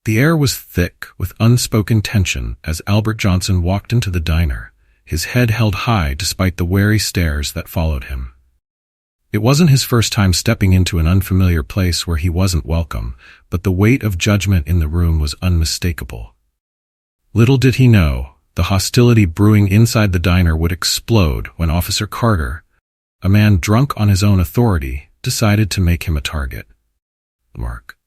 The air was thick with unspoken tension as Albert Johnson walked into the diner, his head held high despite the wary stares that followed him. It wasn't his first time stepping into an unfamiliar place where he wasn't welcome, but the weight of judgment in the room was unmistakable. Little did he know, the hostility brewing inside the diner would explode when Officer Carter, a man drunk on his own authority, decided to make him a target.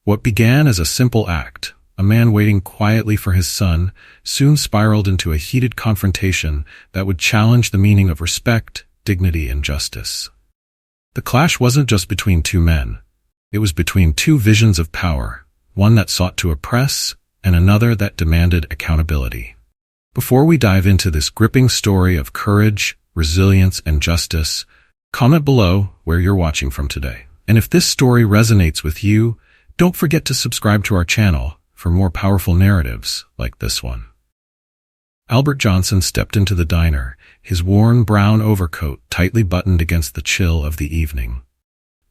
What began as a simple act, a man waiting quietly for his son, soon spiraled into a heated confrontation that would challenge the meaning of respect, dignity, and justice. The clash wasn't just between two men. It was between two visions of power, one that sought to oppress and another that demanded accountability. Before we dive into this gripping story of courage, resilience, and justice, comment below where you're watching from today. And if this story resonates with you, don't forget to subscribe to our channel for more powerful narratives like this one. Albert Johnson stepped into the diner, his worn brown overcoat tightly buttoned against the chill of the evening.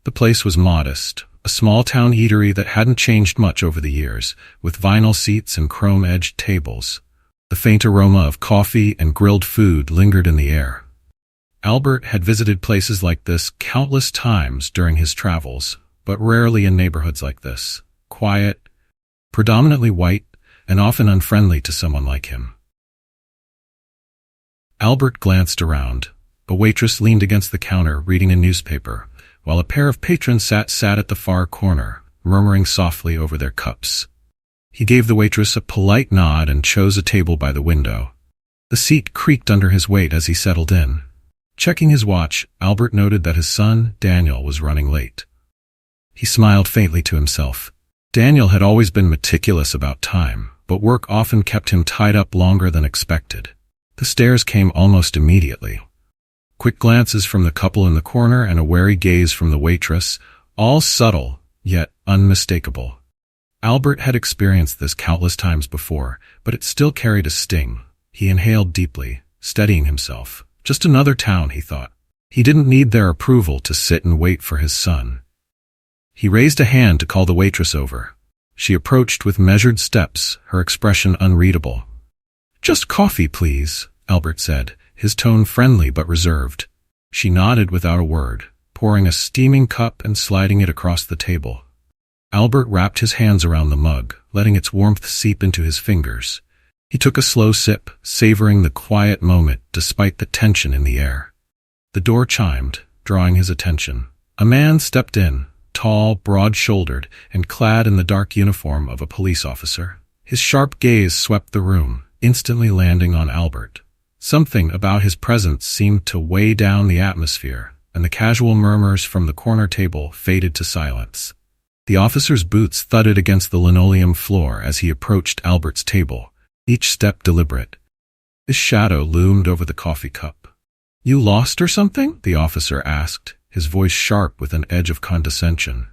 The place was modest, a small-town eatery that hadn't changed much over the years, with vinyl seats and chrome-edged tables. The faint aroma of coffee and grilled food lingered in the air. Albert had visited places like this countless times during his travels, but rarely in neighborhoods like this, quiet, predominantly white, and often unfriendly to someone like him. Albert glanced around. A waitress leaned against the counter reading a newspaper, while a pair of patrons sat at the far corner, murmuring softly over their cups. He gave the waitress a polite nod and chose a table by the window. The seat creaked under his weight as he settled in. Checking his watch, Albert noted that his son, Daniel, was running late. He smiled faintly to himself. Daniel had always been meticulous about time, but work often kept him tied up longer than expected. The stares came almost immediately. Quick glances from the couple in the corner and a wary gaze from the waitress, all subtle, yet unmistakable. Albert had experienced this countless times before, but it still carried a sting. He inhaled deeply, steadying himself. Just another town, he thought. He didn't need their approval to sit and wait for his son. He raised a hand to call the waitress over. She approached with measured steps, her expression unreadable. "Just coffee, please," Albert said, his tone friendly but reserved. She nodded without a word, pouring a steaming cup and sliding it across the table. Albert wrapped his hands around the mug, letting its warmth seep into his fingers. He took a slow sip, savoring the quiet moment despite the tension in the air. The door chimed, drawing his attention. A man stepped in, tall, broad-shouldered, and clad in the dark uniform of a police officer. His sharp gaze swept the room, instantly landing on Albert. Something about his presence seemed to weigh down the atmosphere, and the casual murmurs from the corner table faded to silence. The officer's boots thudded against the linoleum floor as he approached Albert's table, each step deliberate. His shadow loomed over the coffee cup. "You lost or something?" the officer asked, his voice sharp with an edge of condescension.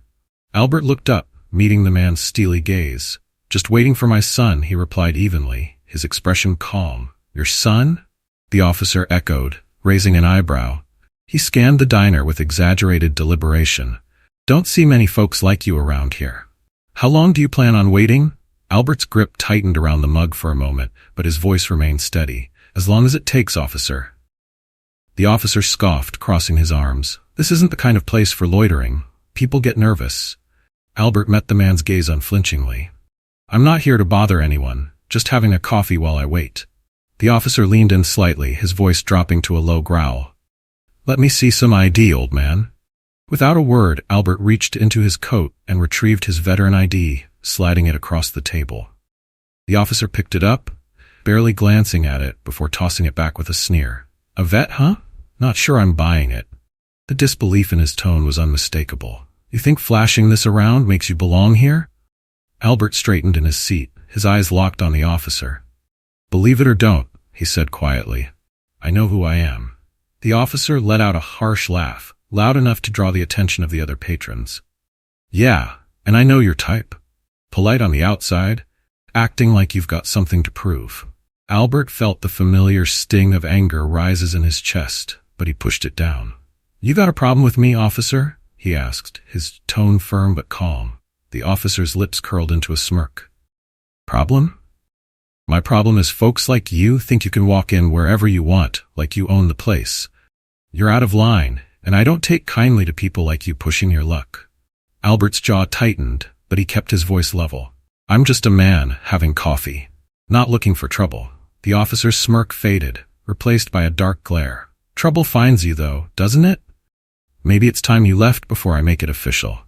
Albert looked up, meeting the man's steely gaze. "Just waiting for my son," he replied evenly, his expression calm. "Your son?" the officer echoed, raising an eyebrow. He scanned the diner with exaggerated deliberation. "Don't see many folks like you around here. How long do you plan on waiting?" Albert's grip tightened around the mug for a moment, but his voice remained steady. "As long as it takes, officer." The officer scoffed, crossing his arms. "This isn't the kind of place for loitering. People get nervous." Albert met the man's gaze unflinchingly. "I'm not here to bother anyone, just having a coffee while I wait." The officer leaned in slightly, his voice dropping to a low growl. "Let me see some ID, old man." Without a word, Albert reached into his coat and retrieved his veteran ID, sliding it across the table. The officer picked it up, barely glancing at it before tossing it back with a sneer. "A vet, huh? Not sure I'm buying it." The disbelief in his tone was unmistakable. "You think flashing this around makes you belong here?" Albert straightened in his seat, his eyes locked on the officer. "Believe it or don't," he said quietly, "I know who I am." The officer let out a harsh laugh, loud enough to draw the attention of the other patrons. "Yeah, and I know your type. Polite on the outside, acting like you've got something to prove." Albert felt the familiar sting of anger rises in his chest, but he pushed it down. "You got a problem with me, officer?" he asked, his tone firm but calm. The officer's lips curled into a smirk. Problem? My problem is folks like you think you can walk in wherever you want, like you own the place. You're out of line, and I don't take kindly to people like you pushing your luck. Albert's jaw tightened, but he kept his voice level. I'm just a man having coffee, not looking for trouble. The officer's smirk faded, replaced by a dark glare. Trouble finds you, though, doesn't it? Maybe it's time you left before I make it official.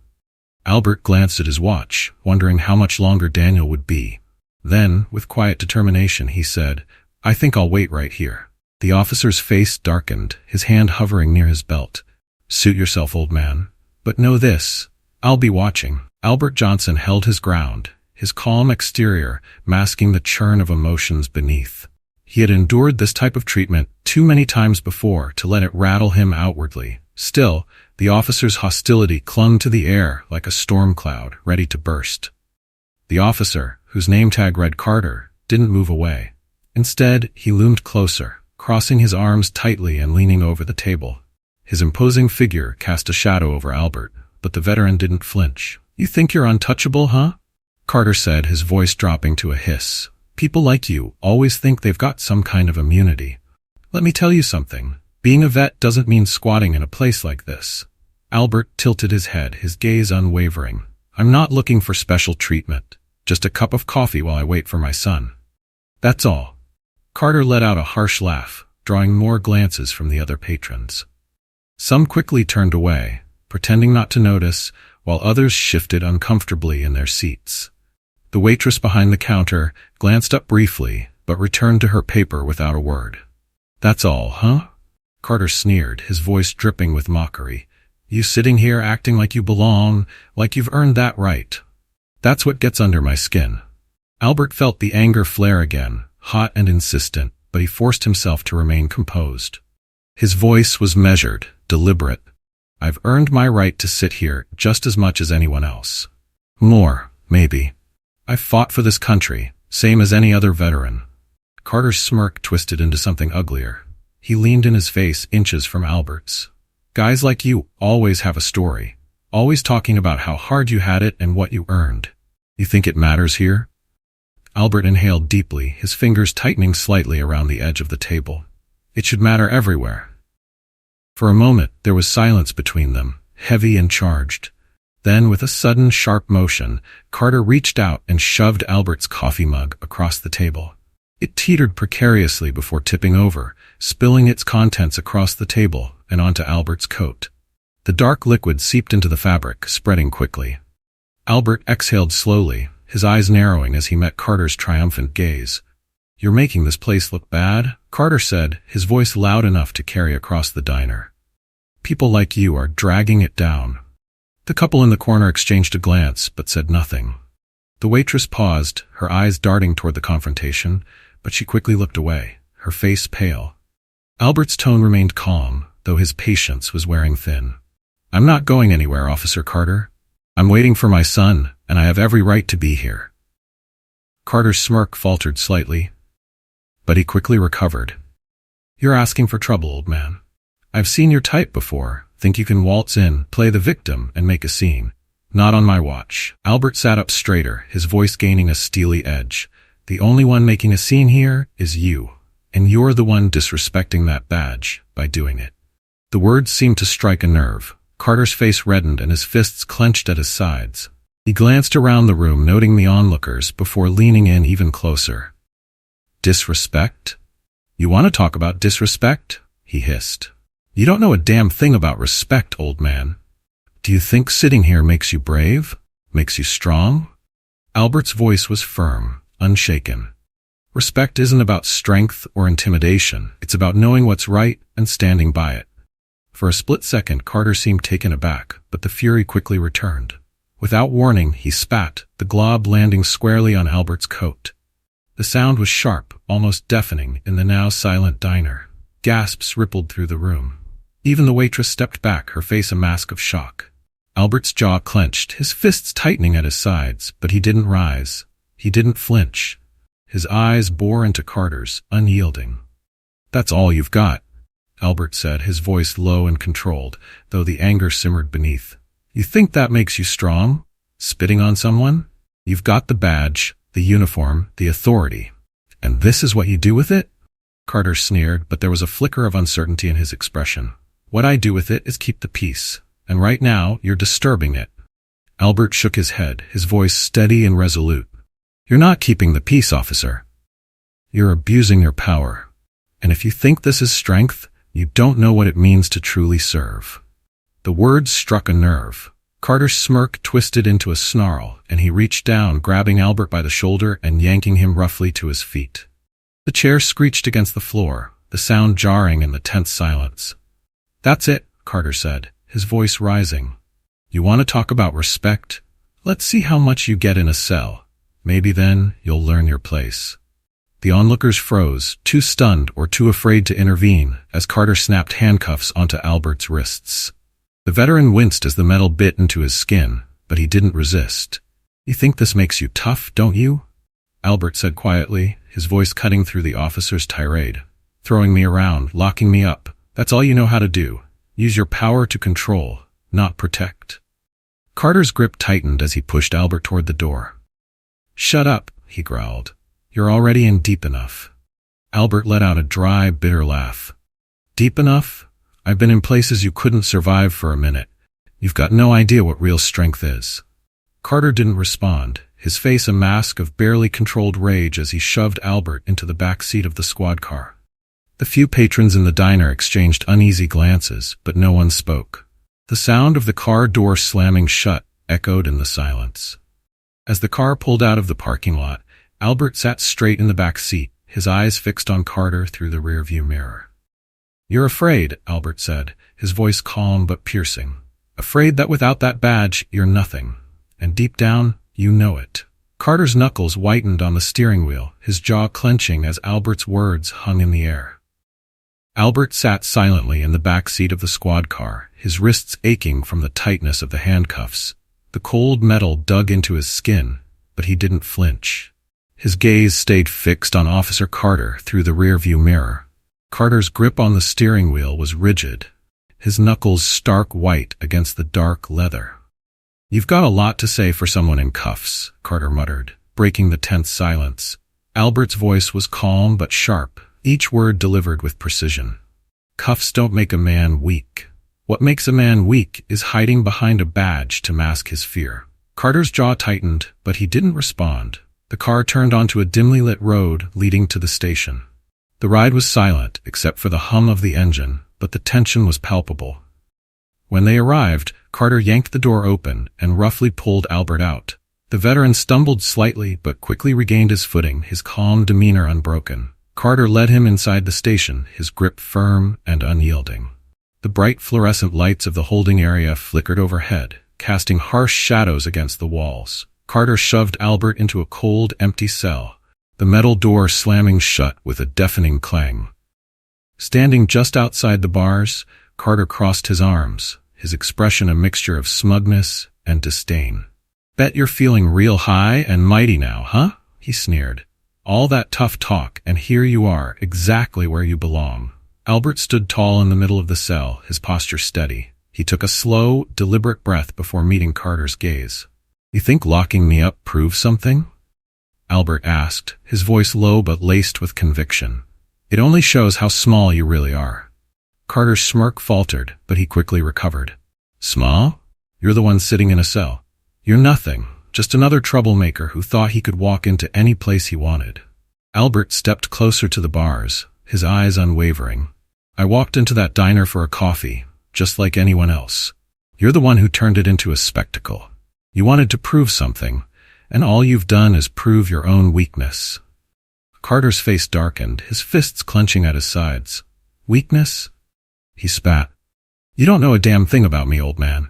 Albert glanced at his watch, wondering how much longer Daniel would be. Then, with quiet determination, he said, I think I'll wait right here. The officer's face darkened, his hand hovering near his belt. Suit yourself, old man. But know this, I'll be watching. Albert Johnson held his ground, his calm exterior masking the churn of emotions beneath. He had endured this type of treatment too many times before to let it rattle him outwardly. Still, the officer's hostility clung to the air like a storm cloud, ready to burst. The officer, whose name tag read Carter, didn't move away. Instead, he loomed closer, crossing his arms tightly and leaning over the table. His imposing figure cast a shadow over Albert, but the veteran didn't flinch. You think you're untouchable, huh? Carter said, his voice dropping to a hiss. People like you always think they've got some kind of immunity. Let me tell you something. Being a vet doesn't mean squatting in a place like this. Albert tilted his head, his gaze unwavering. I'm not looking for special treatment. Just a cup of coffee while I wait for my son. That's all. Carter let out a harsh laugh, drawing more glances from the other patrons. Some quickly turned away, pretending not to notice, while others shifted uncomfortably in their seats. The waitress behind the counter glanced up briefly, but returned to her paper without a word. That's all, huh? Carter sneered, his voice dripping with mockery. You sitting here acting like you belong, like you've earned that right. That's what gets under my skin. Albert felt the anger flare again, hot and insistent, but he forced himself to remain composed. His voice was measured, deliberate. I've earned my right to sit here just as much as anyone else. More, maybe. I've fought for this country, same as any other veteran. Carter's smirk twisted into something uglier. He leaned in his face inches from Albert's. Guys like you always have a story, always talking about how hard you had it and what you earned. You think it matters here? Albert inhaled deeply, his fingers tightening slightly around the edge of the table. It should matter everywhere. For a moment, there was silence between them, heavy and charged. Then, with a sudden, sharp motion, Carter reached out and shoved Albert's coffee mug across the table. It teetered precariously before tipping over, spilling its contents across the table and onto Albert's coat. The dark liquid seeped into the fabric, spreading quickly. Albert exhaled slowly, his eyes narrowing as he met Carter's triumphant gaze. You're making this place look bad, Carter said, his voice loud enough to carry across the diner. People like you are dragging it down. The couple in the corner exchanged a glance, but said nothing. The waitress paused, her eyes darting toward the confrontation, but she quickly looked away, her face pale. Albert's tone remained calm, though his patience was wearing thin. I'm not going anywhere, Officer Carter. I'm waiting for my son, and I have every right to be here. Carter's smirk faltered slightly, but he quickly recovered. You're asking for trouble, old man. I've seen your type before. Think you can waltz in, play the victim, and make a scene. Not on my watch. Albert sat up straighter, his voice gaining a steely edge. The only one making a scene here is you, and you're the one disrespecting that badge by doing it. The words seemed to strike a nerve. Carter's face reddened and his fists clenched at his sides. He glanced around the room, noting the onlookers before leaning in even closer. Disrespect? You want to talk about disrespect? He hissed. You don't know a damn thing about respect, old man. Do you think sitting here makes you brave? Makes you strong? Albert's voice was firm, unshaken. Respect isn't about strength or intimidation. It's about knowing what's right and standing by it. For a split second, Carter seemed taken aback, but the fury quickly returned. Without warning, he spat, the glob landing squarely on Albert's coat. The sound was sharp, almost deafening, in the now silent diner. Gasps rippled through the room. Even the waitress stepped back, her face a mask of shock. Albert's jaw clenched, his fists tightening at his sides, but he didn't rise. He didn't flinch. His eyes bore into Carter's, unyielding. That's all you've got, Albert said, his voice low and controlled, though the anger simmered beneath. You think that makes you strong? Spitting on someone? You've got the badge, The uniform, the authority. And this is what you do with it? Carter sneered, but there was a flicker of uncertainty in his expression. What I do with it is keep the peace. And right now, you're disturbing it. Albert shook his head, his voice steady and resolute. You're not keeping the peace, officer. You're abusing your power. And if you think this is strength, you don't know what it means to truly serve. The words struck a nerve. Carter's smirk twisted into a snarl, and he reached down, grabbing Albert by the shoulder and yanking him roughly to his feet. The chair screeched against the floor, the sound jarring in the tense silence. That's it, Carter said, his voice rising. You want to talk about respect? Let's see how much you get in a cell. Maybe then you'll learn your place. The onlookers froze, too stunned or too afraid to intervene, as Carter snapped handcuffs onto Albert's wrists. The veteran winced as the metal bit into his skin, but he didn't resist. You think this makes you tough, don't you? Albert said quietly, his voice cutting through the officer's tirade. Throwing me around, locking me up. That's all you know how to do. Use your power to control, not protect. Carter's grip tightened as he pushed Albert toward the door. Shut up, he growled. You're already in deep enough. Albert let out a dry, bitter laugh. Deep enough? I've been in places you couldn't survive for a minute. You've got no idea what real strength is. Carter didn't respond, his face a mask of barely controlled rage as he shoved Albert into the back seat of the squad car. The few patrons in the diner exchanged uneasy glances, but no one spoke. The sound of the car door slamming shut echoed in the silence. As the car pulled out of the parking lot, Albert sat straight in the back seat, his eyes fixed on Carter through the rearview mirror. You're afraid, Albert said, his voice calm but piercing. Afraid that without that badge, you're nothing. And deep down, you know it. Carter's knuckles whitened on the steering wheel, his jaw clenching as Albert's words hung in the air. Albert sat silently in the back seat of the squad car, his wrists aching from the tightness of the handcuffs. The cold metal dug into his skin, but he didn't flinch. His gaze stayed fixed on Officer Carter through the rearview mirror. Carter's grip on the steering wheel was rigid, his knuckles stark white against the dark leather. You've got a lot to say for someone in cuffs, Carter muttered, breaking the tense silence. Albert's voice was calm but sharp, each word delivered with precision. Cuffs don't make a man weak. What makes a man weak is hiding behind a badge to mask his fear. Carter's jaw tightened, but he didn't respond. The car turned onto a dimly lit road leading to the station. The ride was silent, except for the hum of the engine, but the tension was palpable. When they arrived, Carter yanked the door open and roughly pulled Albert out. The veteran stumbled slightly but quickly regained his footing, his calm demeanor unbroken. Carter led him inside the station, his grip firm and unyielding. The bright fluorescent lights of the holding area flickered overhead, casting harsh shadows against the walls. Carter shoved Albert into a cold, empty cell, the metal door slamming shut with a deafening clang. Standing just outside the bars, Carter crossed his arms, his expression a mixture of smugness and disdain. Bet you're feeling real high and mighty now, huh? He sneered. All that tough talk, and here you are, exactly where you belong. Albert stood tall in the middle of the cell, his posture steady. He took a slow, deliberate breath before meeting Carter's gaze. You think locking me up proves something? Albert asked, his voice low but laced with conviction. It only shows how small you really are. Carter's smirk faltered, but he quickly recovered. Small? You're the one sitting in a cell. You're nothing, just another troublemaker who thought he could walk into any place he wanted. Albert stepped closer to the bars, his eyes unwavering. I walked into that diner for a coffee, just like anyone else. You're the one who turned it into a spectacle. You wanted to prove something, and all you've done is prove your own weakness. Carter's face darkened, his fists clenching at his sides. Weakness? He spat. You don't know a damn thing about me, old man.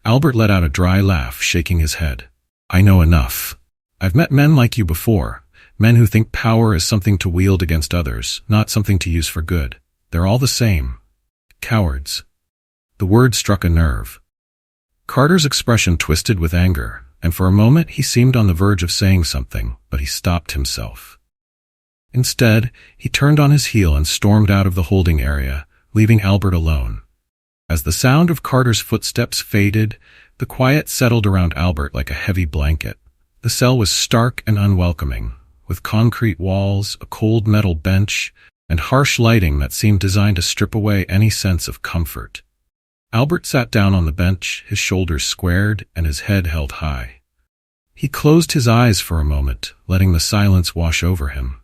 Albert let out a dry laugh, shaking his head. I know enough. I've met men like you before, men who think power is something to wield against others, not something to use for good. They're all the same. Cowards. The word struck a nerve. Carter's expression twisted with anger, and for a moment he seemed on the verge of saying something, but he stopped himself. Instead, he turned on his heel and stormed out of the holding area, leaving Albert alone. As the sound of Carter's footsteps faded, the quiet settled around Albert like a heavy blanket. The The cell was stark and unwelcoming, with concrete walls, a cold metal bench, and harsh lighting that seemed designed to strip away any sense of comfort. Albert sat down on the bench, his shoulders squared and his head held high. He closed his eyes for a moment, letting the silence wash over him.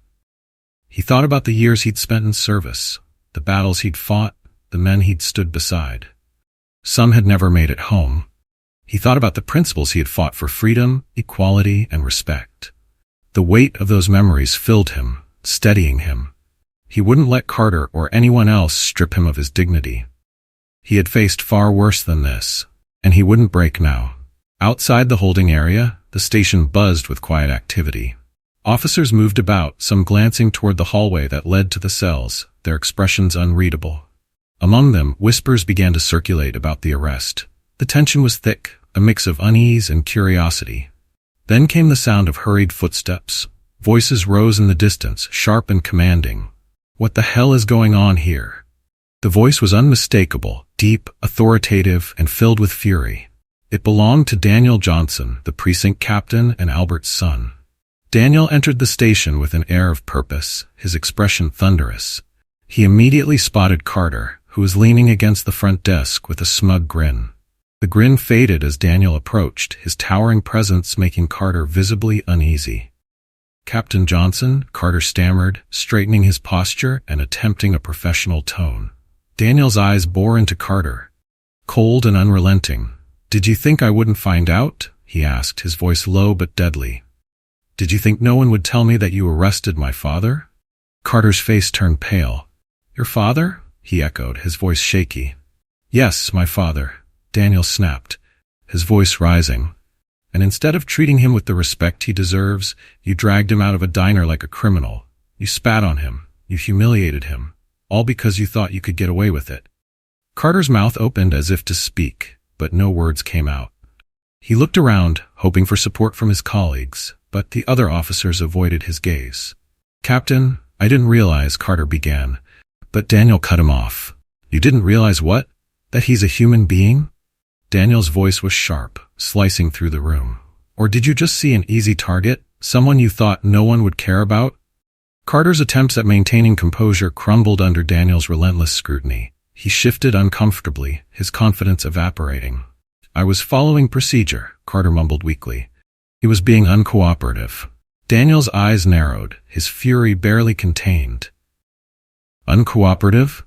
He thought about the years he'd spent in service, the battles he'd fought, the men he'd stood beside. Some had never made it home. He thought about the principles he had fought for: freedom, equality, and respect. The weight of those memories filled him, steadying him. He wouldn't let Carter or anyone else strip him of his dignity. He had faced far worse than this, and he wouldn't break now. Outside the holding area, the station buzzed with quiet activity. Officers moved about, some glancing toward the hallway that led to the cells, their expressions unreadable. Among them, whispers began to circulate about the arrest. The tension was thick, a mix of unease and curiosity. Then came the sound of hurried footsteps. Voices rose in the distance, sharp and commanding. "What the hell is going on here?" The voice was unmistakable, deep, authoritative, and filled with fury. It belonged to Daniel Johnson, the precinct captain and Albert's son. Daniel entered the station with an air of purpose, his expression thunderous. He immediately spotted Carter, who was leaning against the front desk with a smug grin. The grin faded as Daniel approached, his towering presence making Carter visibly uneasy. "Captain Johnson," Carter stammered, straightening his posture and attempting a professional tone. Daniel's eyes bore into Carter, cold and unrelenting. "Did you think I wouldn't find out?" he asked, his voice low but deadly. "Did you think no one would tell me that you arrested my father?" Carter's face turned pale. "Your father?" he echoed, his voice shaky. "Yes, my father," Daniel snapped, his voice rising. "And instead of treating him with the respect he deserves, you dragged him out of a diner like a criminal. You spat on him. You humiliated him. All because you thought you could get away with it." Carter's mouth opened as if to speak, but no words came out. He looked around, hoping for support from his colleagues, but the other officers avoided his gaze. "Captain, I didn't realize," Carter began, but Daniel cut him off. "You didn't realize what? That he's a human being?" Daniel's voice was sharp, slicing through the room. "Or did you just see an easy target, someone you thought no one would care about?" Carter's attempts at maintaining composure crumbled under Daniel's relentless scrutiny. He shifted uncomfortably, his confidence evaporating. "I was following procedure," Carter mumbled weakly. He was being uncooperative. Daniel's eyes narrowed, his fury barely contained. "Uncooperative?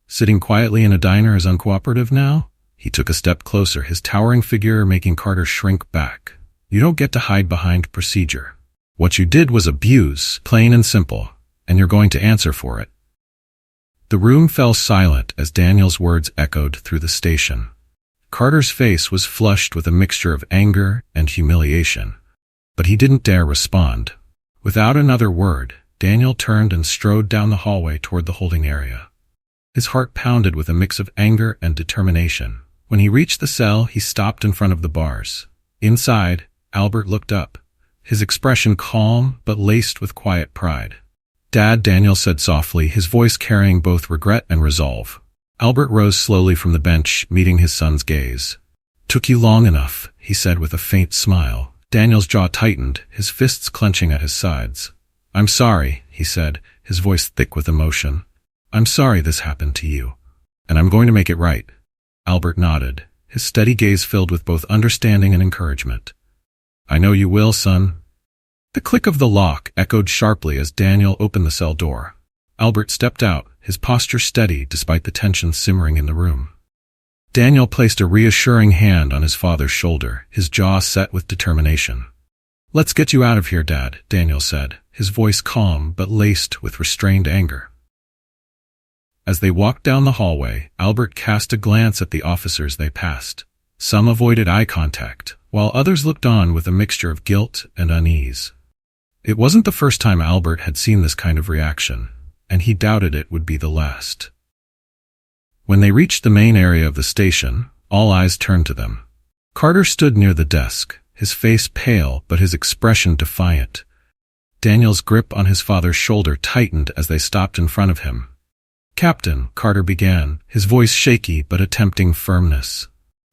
Sitting quietly in a diner is uncooperative now?" He took a step closer, his towering figure making Carter shrink back. "You don't get to hide behind procedure. What you did was abuse, plain and simple, and you're going to answer for it." The room fell silent as Daniel's words echoed through the station. Carter's face was flushed with a mixture of anger and humiliation, but he didn't dare respond. Without another word, Daniel turned and strode down the hallway toward the holding area. His heart pounded with a mix of anger and determination. When he reached the cell, he stopped in front of the bars. Inside, Albert looked up, his expression calm but laced with quiet pride. "Dad," Daniel said softly, his voice carrying both regret and resolve. Albert rose slowly from the bench, meeting his son's gaze. "Took you long enough," he said with a faint smile. Daniel's jaw tightened, his fists clenching at his sides. "I'm sorry," he said, his voice thick with emotion. "I'm sorry this happened to you. And I'm going to make it right." Albert nodded, his steady gaze filled with both understanding and encouragement. "I know you will, son." The click of the lock echoed sharply as Daniel opened the cell door. Albert stepped out, his posture steady despite the tension simmering in the room. Daniel placed a reassuring hand on his father's shoulder, his jaw set with determination. "Let's get you out of here, Dad," Daniel said, his voice calm but laced with restrained anger. As they walked down the hallway, Albert cast a glance at the officers they passed. Some avoided eye contact, while others looked on with a mixture of guilt and unease. It wasn't the first time Albert had seen this kind of reaction, and he doubted it would be the last. When they reached the main area of the station, all eyes turned to them. Carter stood near the desk, his face pale but his expression defiant. Daniel's grip on his father's shoulder tightened as they stopped in front of him. "Captain," Carter began, his voice shaky but attempting firmness.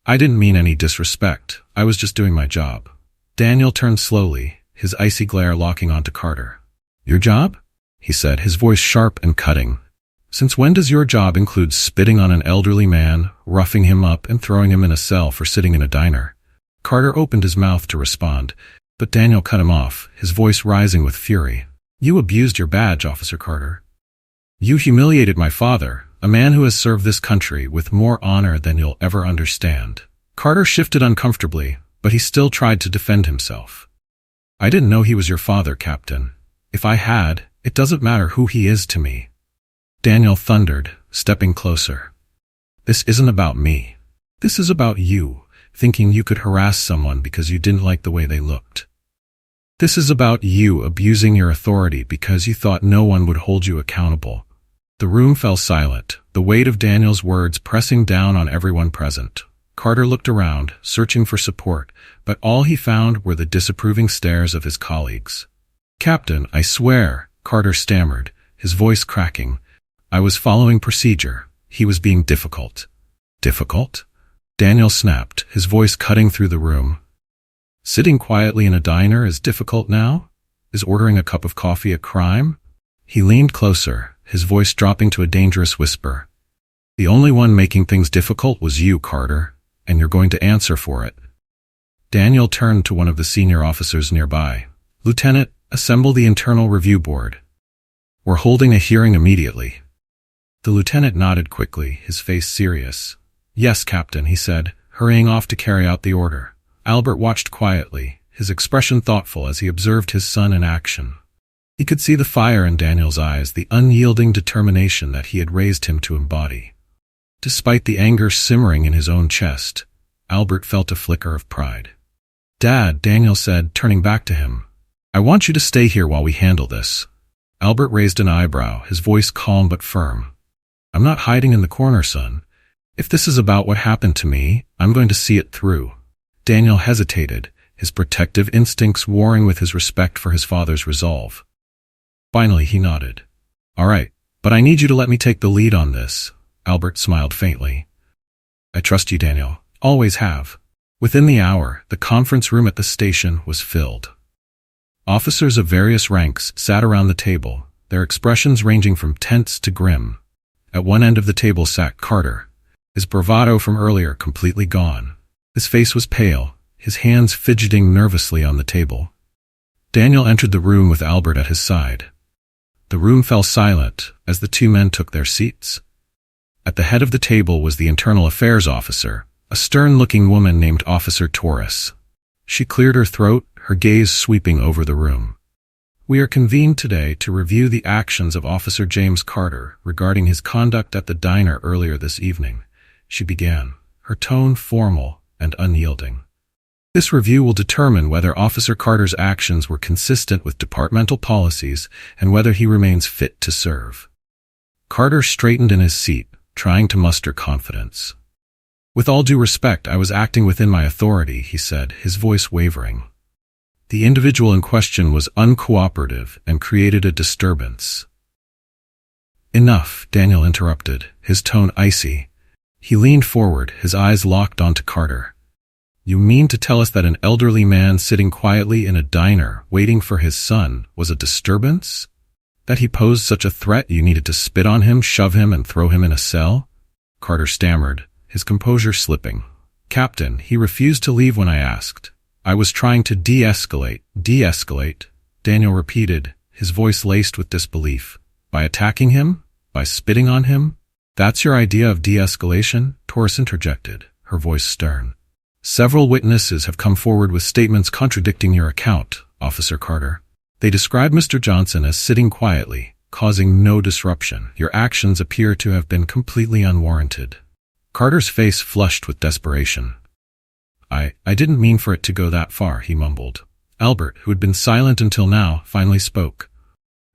"I didn't mean any disrespect. I was just doing my job. Daniel turned slowly, his icy glare locking onto Carter. "Your job?" he said, his voice sharp and cutting. "Since when does your job include spitting on an elderly man, roughing him up, and throwing him in a cell for sitting in a diner?" Carter opened his mouth to respond, but Daniel cut him off, his voice rising with fury. "You abused your badge, Officer Carter. You humiliated my father, a man who has served this country with more honor than you'll ever understand." Carter shifted uncomfortably, but he still tried to defend himself. "I didn't know he was your father, Captain. If I had, it doesn't matter who he is to me." Daniel thundered, stepping closer. "This isn't about me. This is about you, thinking you could harass someone because you didn't like the way they looked. This is about you abusing your authority because you thought no one would hold you accountable." The room fell silent, the weight of Daniel's words pressing down on everyone present. Carter looked around, searching for support, but all he found were the disapproving stares of his colleagues. "Captain, I swear," Carter stammered, his voice cracking. "I was following procedure. He was being difficult." "Difficult?" Daniel snapped, his voice cutting through the room. "Sitting quietly in a diner is difficult now? Is ordering a cup of coffee a crime?" He leaned closer, his voice dropping to a dangerous whisper. "The only one making things difficult was you, Carter, and you're going to answer for it." Daniel turned to one of the senior officers nearby. "Lieutenant, assemble the internal review board. We're holding a hearing immediately." The lieutenant nodded quickly, his face serious. "Yes, Captain," he said, hurrying off to carry out the order. Albert watched quietly, his expression thoughtful as he observed his son in action. He could see the fire in Daniel's eyes, the unyielding determination that he had raised him to embody. Despite the anger simmering in his own chest, Albert felt a flicker of pride. "Dad," Daniel said, turning back to him, "I want you to stay here while we handle this." Albert raised an eyebrow, his voice calm but firm. "I'm not hiding in the corner, son. If this is about what happened to me, I'm going to see it through." Daniel hesitated, his protective instincts warring with his respect for his father's resolve. Finally, he nodded. "All right, but I need you to let me take the lead on this." Albert smiled faintly. "I trust you, Daniel. Always have." Within the hour, the conference room at the station was filled. Officers of various ranks sat around the table, their expressions ranging from tense to grim. At one end of the table sat Carter, his bravado from earlier completely gone. His face was pale, his hands fidgeting nervously on the table. Daniel entered the room with Albert at his side. The room fell silent as the two men took their seats. At the head of the table was the Internal Affairs officer, a stern-looking woman named Officer Torres. She cleared her throat, her gaze sweeping over the room. "We are convened today to review the actions of Officer James Carter regarding his conduct at the diner earlier this evening," she began, her tone formal and unyielding. "This review will determine whether Officer Carter's actions were consistent with departmental policies and whether he remains fit to serve." Carter straightened in his seat, trying to muster confidence. "With all due respect, I was acting within my authority," he said, his voice wavering. "The individual in question was uncooperative and created a disturbance." "Enough," Daniel interrupted, his tone icy. He leaned forward, his eyes locked onto Carter. "You mean to tell us that an elderly man sitting quietly in a diner waiting for his son was a disturbance? That he posed such a threat you needed to spit on him, shove him, and throw him in a cell?" Carter stammered, his composure slipping. "Captain, he refused to leave when I asked. I was trying to de-escalate." "De-escalate?" Daniel repeated, his voice laced with disbelief. "By attacking him? By spitting on him? That's your idea of de-escalation?" Torres interjected, her voice stern. "Several witnesses have come forward with statements contradicting your account, Officer Carter. They describe Mr. Johnson as sitting quietly, causing no disruption. Your actions appear to have been completely unwarranted." Carter's face flushed with desperation. I didn't mean for it to go that far," he mumbled. Albert, who had been silent until now, finally spoke.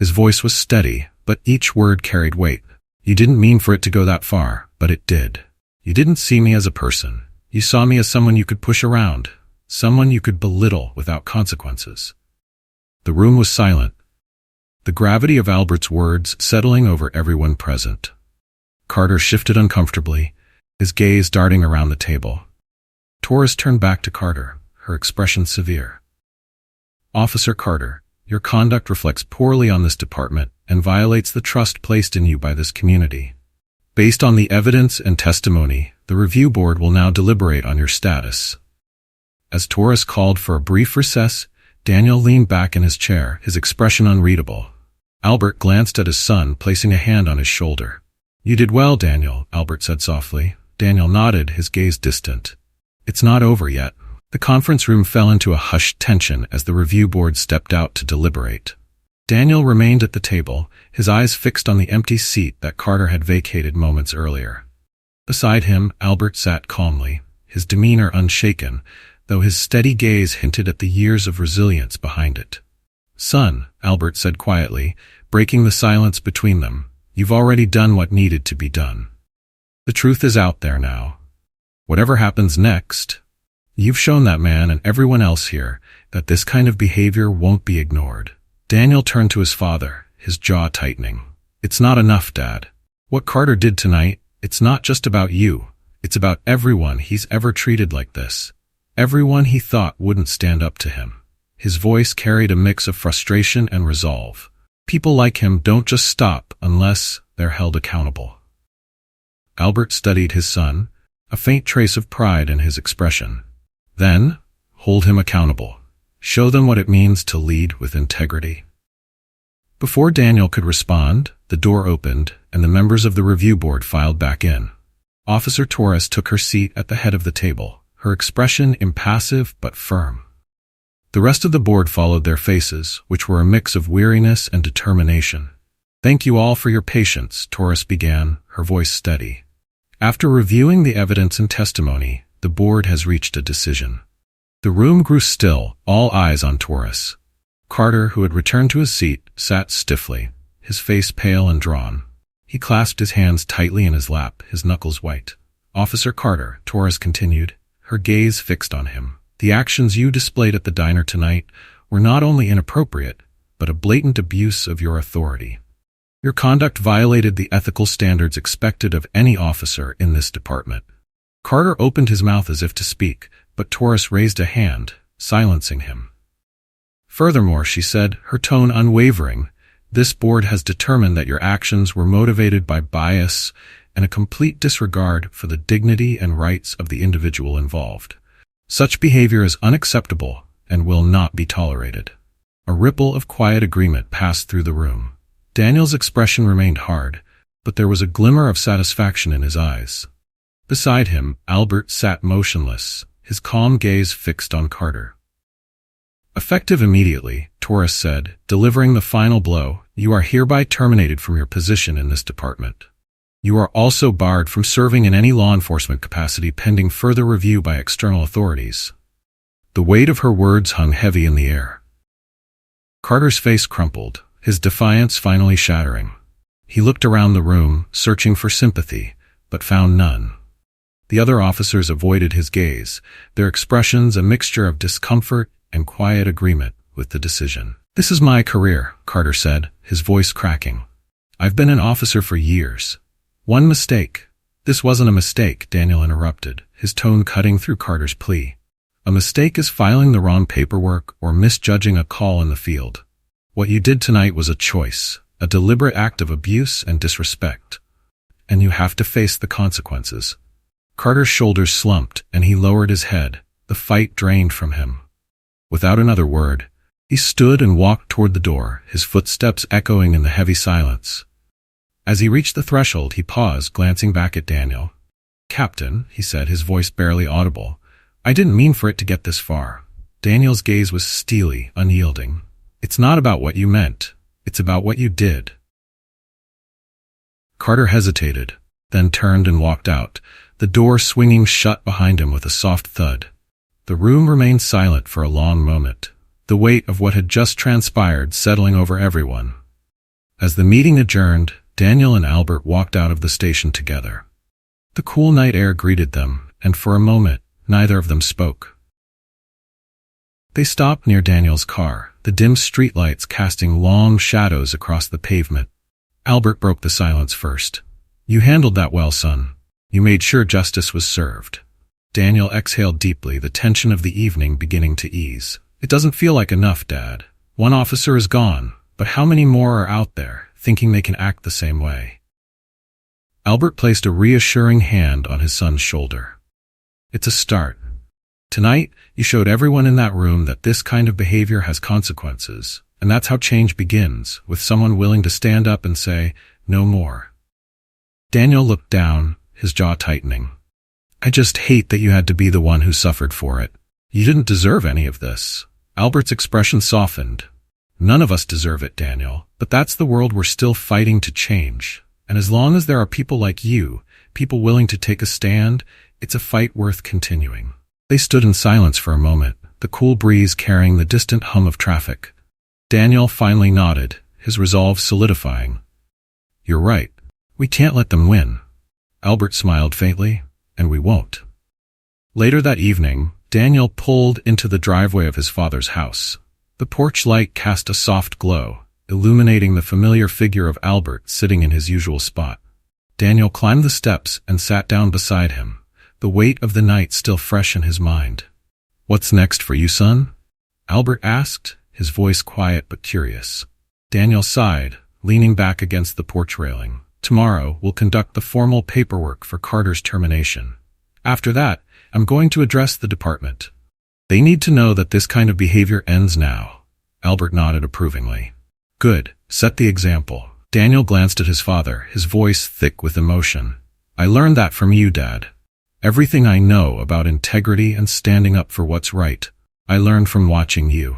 His voice was steady, but each word carried weight. "You didn't mean for it to go that far, but it did. You didn't see me as a person. You saw me as someone you could push around, someone you could belittle without consequences." The room was silent, the gravity of Albert's words settling over everyone present. Carter shifted uncomfortably, his gaze darting around the table. Torres turned back to Carter, her expression severe. Officer Carter, your conduct reflects poorly on this department and violates the trust placed in you by this community. Based on the evidence and testimony, the review board will now deliberate on your status. As Torres called for a brief recess, Daniel leaned back in his chair, his expression unreadable. Albert glanced at his son, placing a hand on his shoulder. You did well, Daniel, Albert said softly. Daniel nodded, his gaze distant. It's not over yet. The conference room fell into a hushed tension as the review board stepped out to deliberate. Daniel remained at the table, his eyes fixed on the empty seat that Carter had vacated moments earlier. Beside him, Albert sat calmly, his demeanor unshaken, though his steady gaze hinted at the years of resilience behind it. Son, Albert said quietly, breaking the silence between them, you've already done what needed to be done. The truth is out there now. Whatever happens next, you've shown that man and everyone else here that this kind of behavior won't be ignored. Daniel turned to his father, his jaw tightening. It's not enough, Dad. What Carter did tonight, it's not just about you. It's about everyone he's ever treated like this. Everyone he thought wouldn't stand up to him. His voice carried a mix of frustration and resolve. People like him don't just stop unless they're held accountable. Albert studied his son, a faint trace of pride in his expression. Then, hold him accountable. Show them what it means to lead with integrity. Before Daniel could respond, the door opened and the members of the review board filed back in. Officer Torres took her seat at the head of the table, her expression impassive but firm. The rest of the board followed their faces, which were a mix of weariness and determination. Thank you all for your patience, Torres began, her voice steady. After reviewing the evidence and testimony, the board has reached a decision. The room grew still, all eyes on Torres. Carter, who had returned to his seat, sat stiffly, his face pale and drawn. He clasped his hands tightly in his lap, his knuckles white. Officer Carter, Torres continued, her gaze fixed on him. The actions you displayed at the diner tonight were not only inappropriate, but a blatant abuse of your authority. Your conduct violated the ethical standards expected of any officer in this department. Carter opened his mouth as if to speak, but Torres raised a hand, silencing him. Furthermore, she said, her tone unwavering, this board has determined that your actions were motivated by bias and a complete disregard for the dignity and rights of the individual involved. Such behavior is unacceptable and will not be tolerated. A ripple of quiet agreement passed through the room. Daniel's expression remained hard, but there was a glimmer of satisfaction in his eyes. Beside him, Albert sat motionless, his calm gaze fixed on Carter. Effective immediately, Torres said, delivering the final blow, you are hereby terminated from your position in this department. You are also barred from serving in any law enforcement capacity pending further review by external authorities. The weight of her words hung heavy in the air. Carter's face crumpled, his defiance finally shattering. He looked around the room, searching for sympathy, but found none. The other officers avoided his gaze, their expressions a mixture of discomfort and quiet agreement with the decision. This is my career, Carter said, his voice cracking. I've been an officer for years. One mistake. This wasn't a mistake, Daniel interrupted, his tone cutting through Carter's plea. A mistake is filing the wrong paperwork or misjudging a call in the field. What you did tonight was a choice, a deliberate act of abuse and disrespect. And you have to face the consequences. Carter's shoulders slumped and he lowered his head, the fight drained from him. Without another word, he stood and walked toward the door, his footsteps echoing in the heavy silence. As he reached the threshold, he paused, glancing back at Daniel. Captain, he said, his voice barely audible, I didn't mean for it to get this far. Daniel's gaze was steely, unyielding. It's not about what you meant. It's about what you did. Carter hesitated, then turned and walked out, the door swinging shut behind him with a soft thud. The room remained silent for a long moment, the weight of what had just transpired settling over everyone. As the meeting adjourned, Daniel and Albert walked out of the station together. The cool night air greeted them, and for a moment, neither of them spoke. They stopped near Daniel's car, the dim streetlights casting long shadows across the pavement. Albert broke the silence first. You handled that well, son. You made sure justice was served. Daniel exhaled deeply, the tension of the evening beginning to ease. It doesn't feel like enough, Dad. One officer is gone, but how many more are out there, thinking they can act the same way? Albert placed a reassuring hand on his son's shoulder. It's a start. Tonight, you showed everyone in that room that this kind of behavior has consequences, and that's how change begins, with someone willing to stand up and say, no more. Daniel looked down, his jaw tightening. I just hate that you had to be the one who suffered for it. You didn't deserve any of this. Albert's expression softened. None of us deserve it, Daniel, but that's the world we're still fighting to change. And as long as there are people like you, people willing to take a stand, it's a fight worth continuing. They stood in silence for a moment, the cool breeze carrying the distant hum of traffic. Daniel finally nodded, his resolve solidifying. You're right. We can't let them win. Albert smiled faintly, and we won't. Later that evening, Daniel pulled into the driveway of his father's house. The porch light cast a soft glow, illuminating the familiar figure of Albert sitting in his usual spot. Daniel climbed the steps and sat down beside him, the weight of the night still fresh in his mind. What's next for you, son? Albert asked, his voice quiet but curious. Daniel sighed, leaning back against the porch railing. Tomorrow, we'll conduct the formal paperwork for Carter's termination. After that, I'm going to address the department. They need to know that this kind of behavior ends now. Albert nodded approvingly. Good. Set the example. Daniel glanced at his father, his voice thick with emotion. I learned that from you, Dad. Everything I know about integrity and standing up for what's right, I learned from watching you.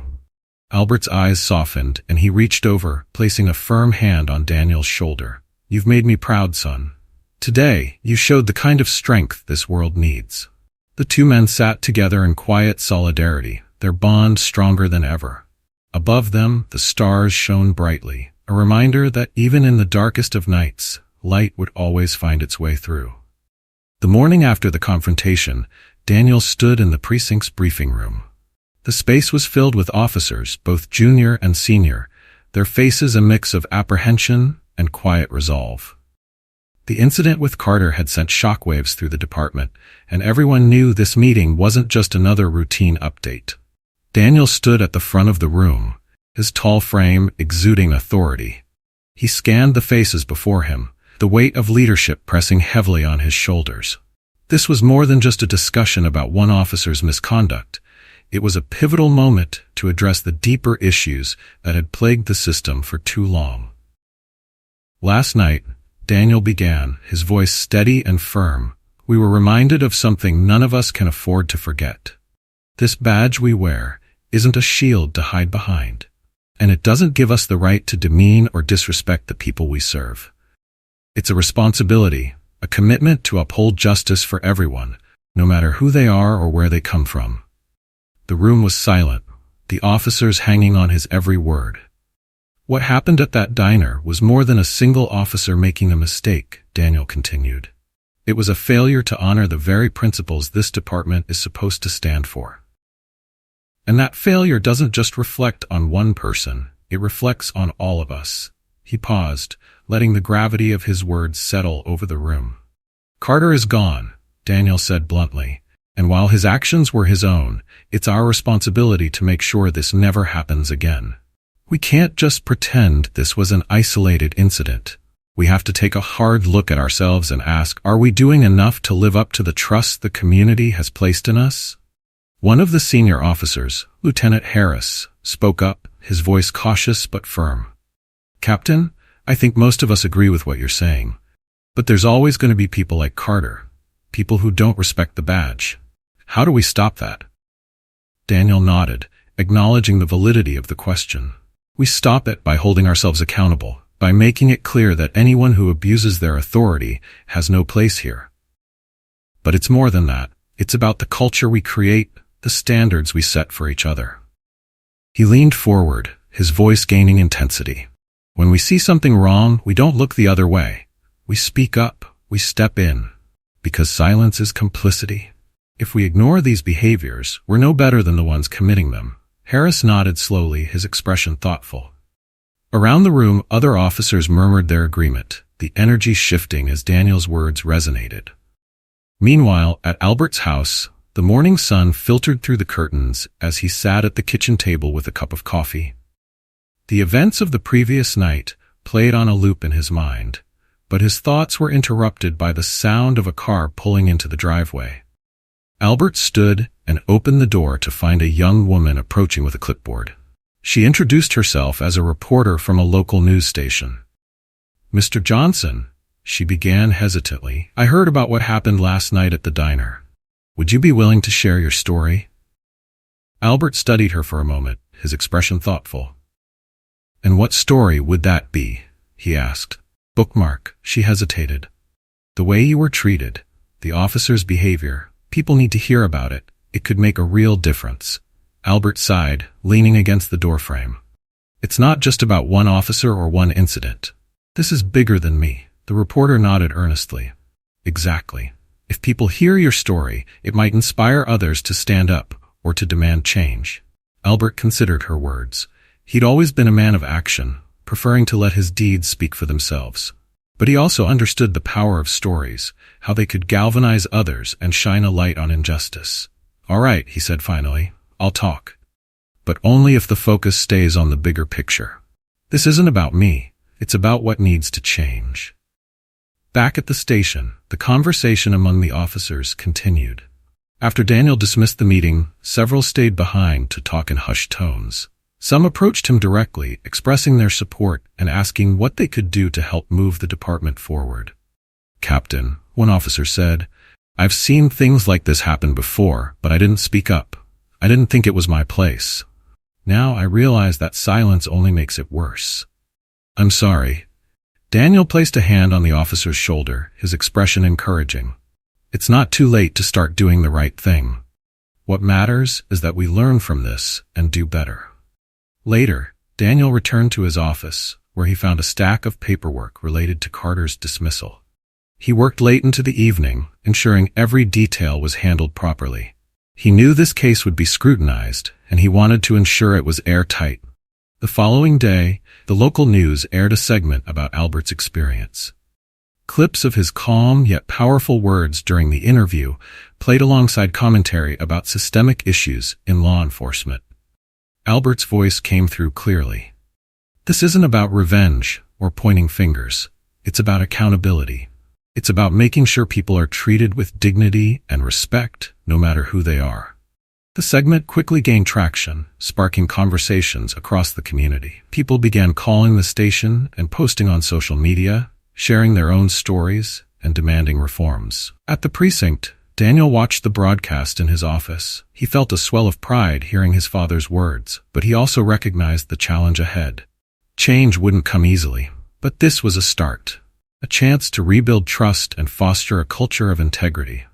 Albert's eyes softened, and he reached over, placing a firm hand on Daniel's shoulder. You've made me proud, son. Today, you showed the kind of strength this world needs. The two men sat together in quiet solidarity, their bond stronger than ever. Above them, the stars shone brightly, a reminder that even in the darkest of nights, light would always find its way through. The morning after the confrontation, Daniel stood in the precinct's briefing room. The space was filled with officers, both junior and senior, their faces a mix of apprehension and quiet resolve. The incident with Carter had sent shockwaves through the department, and everyone knew this meeting wasn't just another routine update. Daniel stood at the front of the room, his tall frame exuding authority. He scanned the faces before him, the weight of leadership pressing heavily on his shoulders. This was more than just a discussion about one officer's misconduct. It was a pivotal moment to address the deeper issues that had plagued the system for too long. Last night, Daniel began, his voice steady and firm. We were reminded of something none of us can afford to forget. This badge we wear isn't a shield to hide behind, and it doesn't give us the right to demean or disrespect the people we serve. It's a responsibility, a commitment to uphold justice for everyone, no matter who they are or where they come from. The room was silent, the officers hanging on his every word. What happened at that diner was more than a single officer making a mistake, Daniel continued. It was a failure to honor the very principles this department is supposed to stand for. And that failure doesn't just reflect on one person, it reflects on all of us. He paused, letting the gravity of his words settle over the room. Carter is gone, Daniel said bluntly, and while his actions were his own, it's our responsibility to make sure this never happens again. We can't just pretend this was an isolated incident. We have to take a hard look at ourselves and ask, are we doing enough to live up to the trust the community has placed in us? One of the senior officers, Lieutenant Harris, spoke up, his voice cautious but firm. Captain, I think most of us agree with what you're saying. But there's always going to be people like Carter, people who don't respect the badge. How do we stop that? Daniel nodded, acknowledging the validity of the question. We stop it by holding ourselves accountable, by making it clear that anyone who abuses their authority has no place here. But it's more than that. It's about the culture we create, the standards we set for each other. He leaned forward, his voice gaining intensity. When we see something wrong, we don't look the other way. We speak up, we step in, because silence is complicity. If we ignore these behaviors, we're no better than the ones committing them. Harris nodded slowly, his expression thoughtful. Around the room, other officers murmured their agreement, the energy shifting as Daniel's words resonated. Meanwhile, at Albert's house, The morning sun filtered through the curtains as he sat at the kitchen table with a cup of coffee. The events of the previous night played on a loop in his mind, but his thoughts were interrupted by the sound of a car pulling into the driveway. Albert stood and opened the door to find a young woman approaching with a clipboard. She introduced herself as a reporter from a local news station. "Mr. Johnson," she began hesitantly, "I heard about what happened last night at the diner. Would you be willing to share your story?" Albert studied her for a moment, his expression thoughtful. "And what story would that be?" he asked. "Bookmark," she hesitated. "The way you were treated, the officer's behavior, people need to hear about it. It could make a real difference." Albert sighed, leaning against the doorframe. "It's not just about one officer or one incident. This is bigger than me." The reporter nodded earnestly. "Exactly. If people hear your story, it might inspire others to stand up or to demand change." Albert considered her words. He'd always been a man of action, preferring to let his deeds speak for themselves. But he also understood the power of stories, how they could galvanize others and shine a light on injustice. "All right," he said finally, "I'll talk. But only if the focus stays on the bigger picture. This isn't about me, it's about what needs to change." Back at the station, the conversation among the officers continued. After Daniel dismissed the meeting, several stayed behind to talk in hushed tones. Some approached him directly, expressing their support and asking what they could do to help move the department forward. "Captain," one officer said, "I've seen things like this happen before, but I didn't speak up. I didn't think it was my place. Now I realize that silence only makes it worse. I'm sorry." Daniel placed a hand on the officer's shoulder, his expression encouraging. "It's not too late to start doing the right thing. What matters is that we learn from this and do better." Later, Daniel returned to his office, where he found a stack of paperwork related to Carter's dismissal. He worked late into the evening, ensuring every detail was handled properly. He knew this case would be scrutinized, and he wanted to ensure it was airtight. The following day, the local news aired a segment about Albert's experience. Clips of his calm yet powerful words during the interview played alongside commentary about systemic issues in law enforcement. Albert's voice came through clearly. "This isn't about revenge or pointing fingers. It's about accountability. It's about making sure people are treated with dignity and respect, no matter who they are." The segment quickly gained traction, sparking conversations across the community. People began calling the station and posting on social media, sharing their own stories and demanding reforms. At the precinct, Daniel watched the broadcast in his office. He felt a swell of pride hearing his father's words, but he also recognized the challenge ahead. Change wouldn't come easily, but this was a start, a chance to rebuild trust and foster a culture of integrity.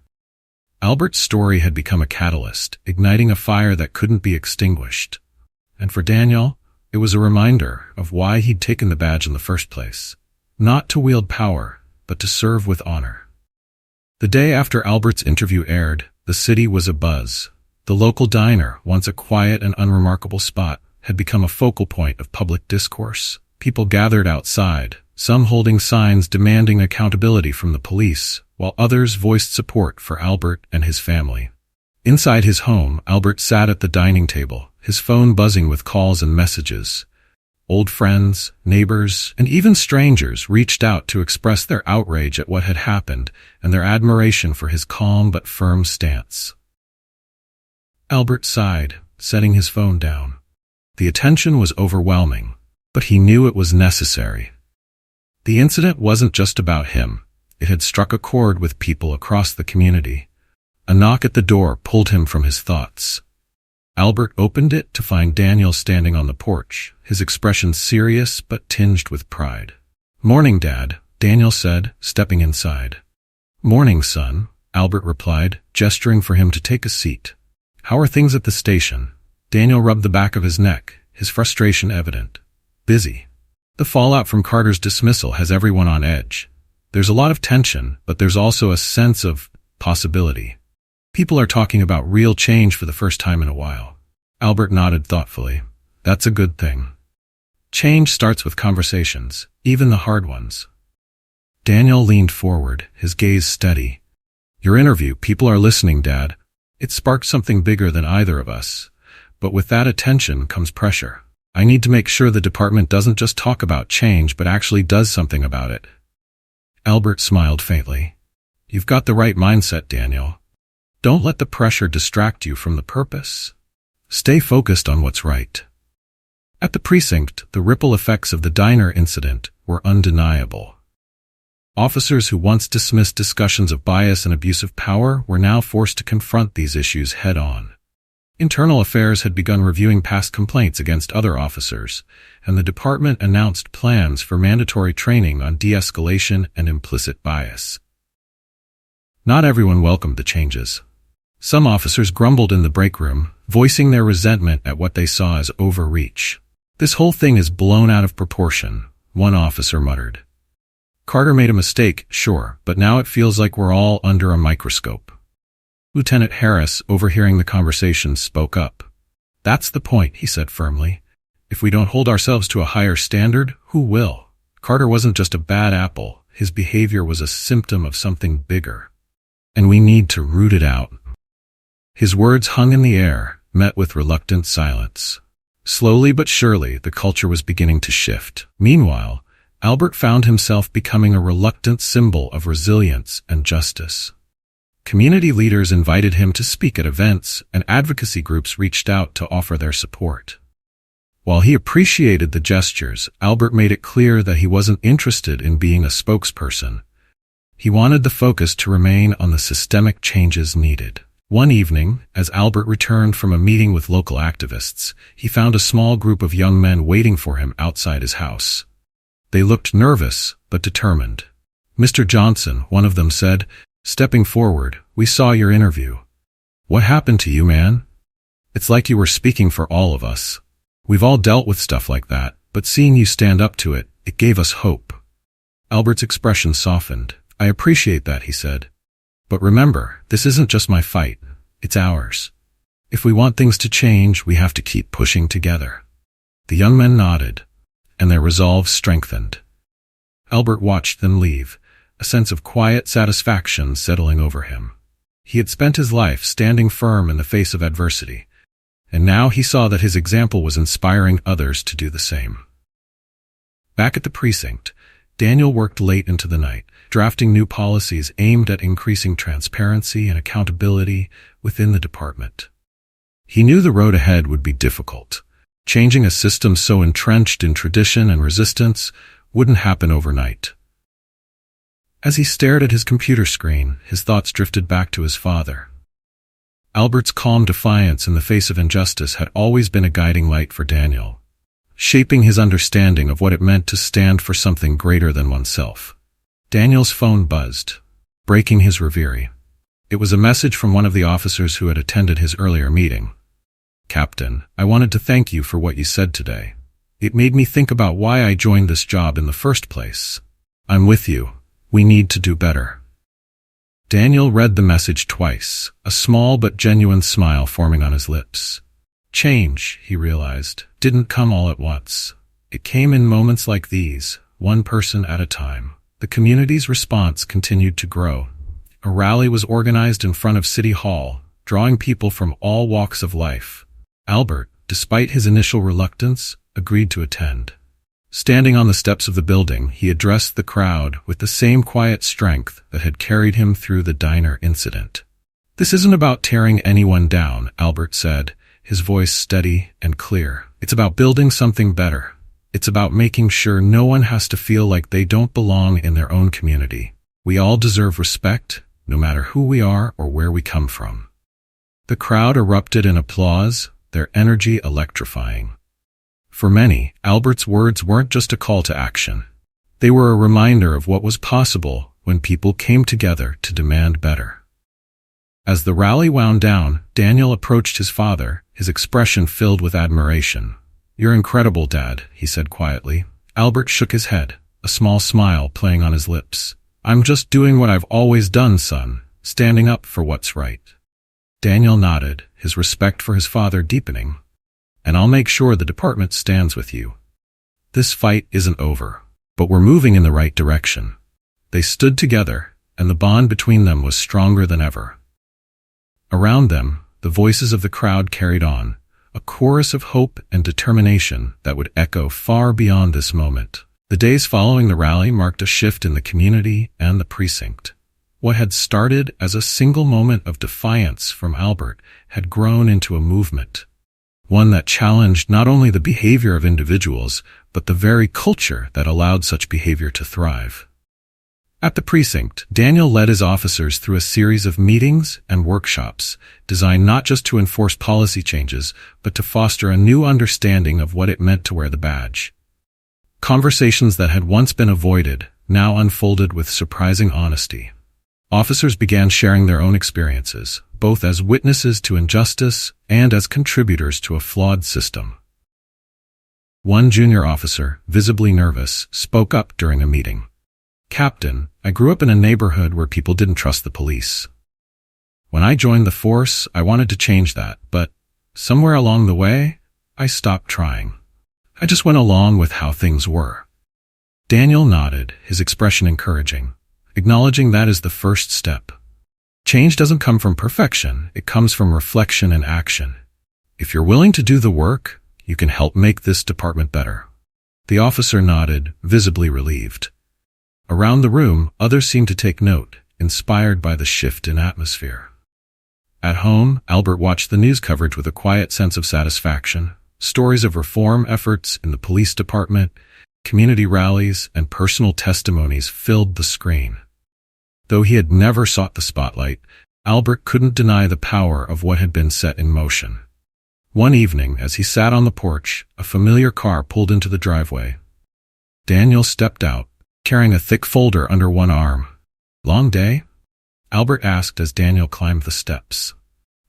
Albert's story had become a catalyst, igniting a fire that couldn't be extinguished. And for Daniel, it was a reminder of why he'd taken the badge in the first place. Not to wield power, but to serve with honor. The day after Albert's interview aired, the city was abuzz. The local diner, once a quiet and unremarkable spot, had become a focal point of public discourse. People gathered outside, some holding signs demanding accountability from the police, while others voiced support for Albert and his family. Inside his home, Albert sat at the dining table, his phone buzzing with calls and messages. Old friends, neighbors, and even strangers reached out to express their outrage at what had happened and their admiration for his calm but firm stance. Albert sighed, setting his phone down. The attention was overwhelming, but he knew it was necessary. The incident wasn't just about him. It had struck a chord with people across the community. A knock at the door pulled him from his thoughts. Albert opened it to find Daniel standing on the porch, his expression serious but tinged with pride. "Morning, Dad," Daniel said, stepping inside. "Morning, son," Albert replied, gesturing for him to take a seat. "How are things at the station?" Daniel rubbed the back of his neck, his frustration evident. "Busy. The fallout from Carter's dismissal has everyone on edge. There's a lot of tension, but there's also a sense of possibility. People are talking about real change for the first time in a while." Albert nodded thoughtfully. "That's a good thing. Change starts with conversations, even the hard ones." Daniel leaned forward, his gaze steady. "Your interview, people are listening, Dad. It sparked something bigger than either of us. But with that attention comes pressure. I need to make sure the department doesn't just talk about change but actually does something about it. Albert smiled faintly. You've got the right mindset, Daniel. Don't let the pressure distract you from the purpose. Stay focused on what's right. At the precinct, the ripple effects of the diner incident were undeniable. Officers who once dismissed discussions of bias and abuse of power were now forced to confront these issues head-on. Internal Affairs had begun reviewing past complaints against other officers, and the department announced plans for mandatory training on de-escalation and implicit bias. Not everyone welcomed the changes. Some officers grumbled in the break room, voicing their resentment at what they saw as overreach. "This whole thing is blown out of proportion," one officer muttered. "Carter made a mistake, sure, but now it feels like we're all under a microscope." Lieutenant Harris, overhearing the conversation, spoke up. "That's the point," he said firmly. "If we don't hold ourselves to a higher standard, who will? Carter wasn't just a bad apple. His behavior was a symptom of something bigger. And we need to root it out." His words hung in the air, met with reluctant silence. Slowly but surely, the culture was beginning to shift. Meanwhile, Albert found himself becoming a reluctant symbol of resilience and justice. Community leaders invited him to speak at events, and advocacy groups reached out to offer their support. While he appreciated the gestures, Albert made it clear that he wasn't interested in being a spokesperson. He wanted the focus to remain on the systemic changes needed. One evening, as Albert returned from a meeting with local activists, he found a small group of young men waiting for him outside his house. They looked nervous, but determined. "Mr. Johnson," one of them said, stepping forward, "we saw your interview. What happened to you, man? It's like you were speaking for all of us. We've all dealt with stuff like that, but seeing you stand up to it, it gave us hope." Albert's expression softened. "I appreciate that," he said. "But remember, this isn't just my fight. It's ours. If we want things to change, we have to keep pushing together." The young men nodded, and their resolve strengthened. Albert watched them leave, a sense of quiet satisfaction settling over him. He had spent his life standing firm in the face of adversity, and now he saw that his example was inspiring others to do the same. Back at the precinct, Daniel worked late into the night, drafting new policies aimed at increasing transparency and accountability within the department. He knew the road ahead would be difficult. Changing a system so entrenched in tradition and resistance wouldn't happen overnight. As he stared at his computer screen, his thoughts drifted back to his father. Albert's calm defiance in the face of injustice had always been a guiding light for Daniel, shaping his understanding of what it meant to stand for something greater than oneself. Daniel's phone buzzed, breaking his reverie. It was a message from one of the officers who had attended his earlier meeting. "Captain, I wanted to thank you for what you said today. It made me think about why I joined this job in the first place. I'm with you. We need to do better." Daniel read the message twice, a small but genuine smile forming on his lips. Change, he realized, didn't come all at once. It came in moments like these, one person at a time. The community's response continued to grow. A rally was organized in front of City Hall, drawing people from all walks of life. Albert, despite his initial reluctance, agreed to attend. Standing on the steps of the building, he addressed the crowd with the same quiet strength that had carried him through the diner incident. "This isn't about tearing anyone down," Albert said, his voice steady and clear. "It's about building something better. It's about making sure no one has to feel like they don't belong in their own community. We all deserve respect, no matter who we are or where we come from." The crowd erupted in applause, their energy electrifying. For many, Albert's words weren't just a call to action. They were a reminder of what was possible when people came together to demand better. As the rally wound down, Daniel approached his father, his expression filled with admiration. "You're incredible, Dad," he said quietly. Albert shook his head, a small smile playing on his lips. "I'm just doing what I've always done, son, standing up for what's right." Daniel nodded, his respect for his father deepening. "And I'll make sure the department stands with you. This fight isn't over, but we're moving in the right direction." They stood together, and the bond between them was stronger than ever. Around them, the voices of the crowd carried on, a chorus of hope and determination that would echo far beyond this moment. The days following the rally marked a shift in the community and the precinct. What had started as a single moment of defiance from Albert had grown into a movement, one that challenged not only the behavior of individuals, but the very culture that allowed such behavior to thrive. At the precinct, Daniel led his officers through a series of meetings and workshops designed not just to enforce policy changes, but to foster a new understanding of what it meant to wear the badge. Conversations that had once been avoided now unfolded with surprising honesty. Officers began sharing their own experiences, both as witnesses to injustice and as contributors to a flawed system. One junior officer, visibly nervous, spoke up during a meeting. "Captain, I grew up in a neighborhood where people didn't trust the police. When I joined the force, I wanted to change that, but somewhere along the way, I stopped trying. I just went along with how things were." Daniel nodded, his expression encouraging, acknowledging that is the first step. Change doesn't come from perfection, it comes from reflection and action. If you're willing to do the work, you can help make this department better. The officer nodded, visibly relieved. Around the room, others seemed to take note, inspired by the shift in atmosphere. At home, Albert watched the news coverage with a quiet sense of satisfaction. Stories of reform efforts in the police department, community rallies, and personal testimonies filled the screen. Though he had never sought the spotlight, Albert couldn't deny the power of what had been set in motion. One evening, as he sat on the porch, a familiar car pulled into the driveway. Daniel stepped out, carrying a thick folder under one arm. "Long day?" Albert asked as Daniel climbed the steps.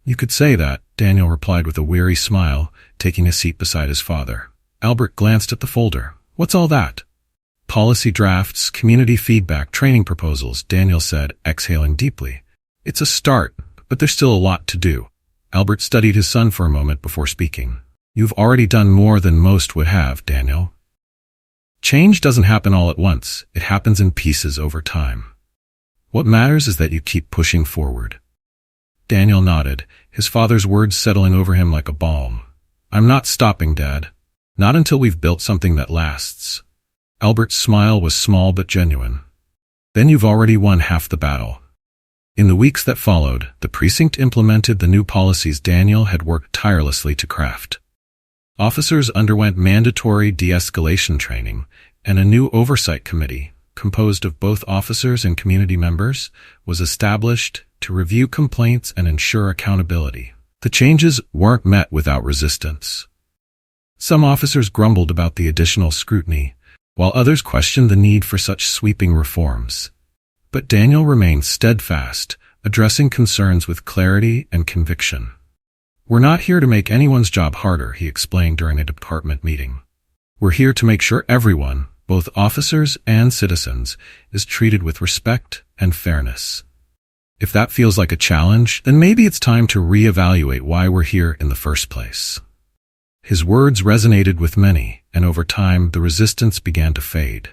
"You could say that," Daniel replied with a weary smile, taking a seat beside his father. Albert glanced at the folder. "What's all that?" "Policy drafts, community feedback, training proposals," Daniel said, exhaling deeply. "It's a start, but there's still a lot to do." Albert studied his son for a moment before speaking. "You've already done more than most would have, Daniel. Change doesn't happen all at once, it happens in pieces over time. What matters is that you keep pushing forward." Daniel nodded, his father's words settling over him like a balm. "I'm not stopping, Dad. Not until we've built something that lasts." Albert's smile was small but genuine. "Then you've already won half the battle." In the weeks that followed, the precinct implemented the new policies Daniel had worked tirelessly to craft. Officers underwent mandatory de-escalation training, and a new oversight committee, composed of both officers and community members, was established to review complaints and ensure accountability. The changes weren't met without resistance. Some officers grumbled about the additional scrutiny, while others questioned the need for such sweeping reforms. But Daniel remained steadfast, addressing concerns with clarity and conviction. "We're not here to make anyone's job harder," he explained during a department meeting. "We're here to make sure everyone, both officers and citizens, is treated with respect and fairness. If that feels like a challenge, then maybe it's time to reevaluate why we're here in the first place." His words resonated with many, and over time the resistance began to fade.